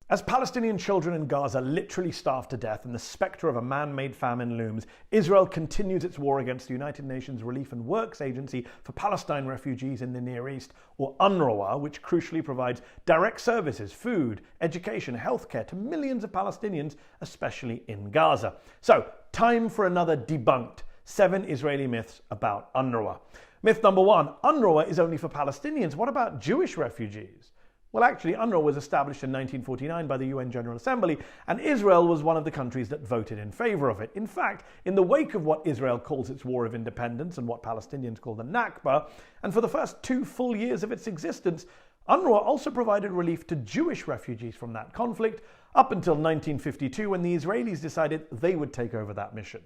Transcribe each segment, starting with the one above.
As Palestinian children in Gaza literally starve to death and the spectre of a man-made famine looms, Israel continues its war against the United Nations Relief and Works Agency for Palestine Refugees in the Near East, or UNRWA, which crucially provides direct services, food, education, healthcare to millions of Palestinians, especially in Gaza. So, time for another debunked 7 Israeli myths about UNRWA. Myth number 1, UNRWA is only for Palestinians. What about Jewish refugees? Well, actually, UNRWA was established in 1949 by the UN General Assembly, and Israel was one of the countries that voted in favor of it. In fact, in the wake of what Israel calls its War of Independence and what Palestinians call the Nakba, and for the first 2 full years of its existence, UNRWA also provided relief to Jewish refugees from that conflict up until 1952, when the Israelis decided they would take over that mission.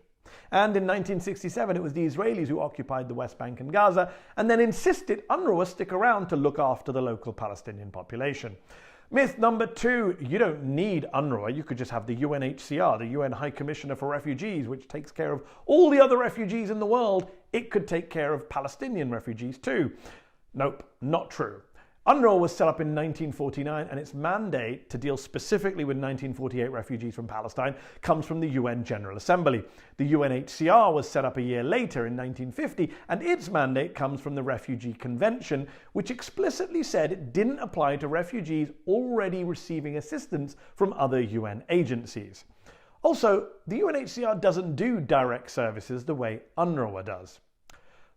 And in 1967, it was the Israelis who occupied the West Bank and Gaza, and then insisted UNRWA stick around to look after the local Palestinian population. Myth number 2, you don't need UNRWA, you could just have the UNHCR, the UN High Commissioner for Refugees, which takes care of all the other refugees in the world. It could take care of Palestinian refugees too. Nope, not true. UNRWA was set up in 1949, and its mandate to deal specifically with 1948 refugees from Palestine comes from the UN General Assembly. The UNHCR was set up a year later in 1950, and its mandate comes from the Refugee Convention, which explicitly said it didn't apply to refugees already receiving assistance from other UN agencies. Also, the UNHCR doesn't do direct services the way UNRWA does.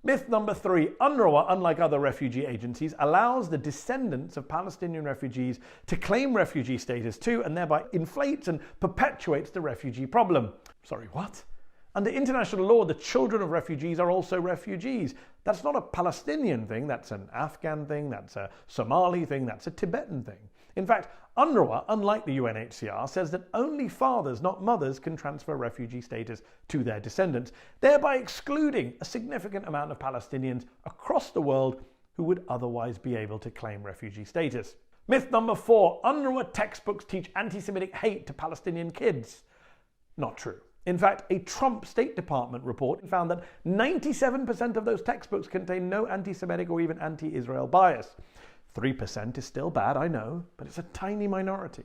Myth number 3, UNRWA, unlike other refugee agencies, allows the descendants of Palestinian refugees to claim refugee status too, and thereby inflates and perpetuates the refugee problem. Sorry, what? Under international law, the children of refugees are also refugees. That's not a Palestinian thing, that's an Afghan thing, that's a Somali thing, that's a Tibetan thing. In fact, UNRWA, unlike the UNHCR, says that only fathers, not mothers, can transfer refugee status to their descendants, thereby excluding a significant amount of Palestinians across the world who would otherwise be able to claim refugee status. Myth number 4, UNRWA textbooks teach anti-Semitic hate to Palestinian kids. Not true. In fact, a Trump State Department report found that 97% of those textbooks contain no anti-Semitic or even anti-Israel bias. 3% is still bad, I know, but it's a tiny minority.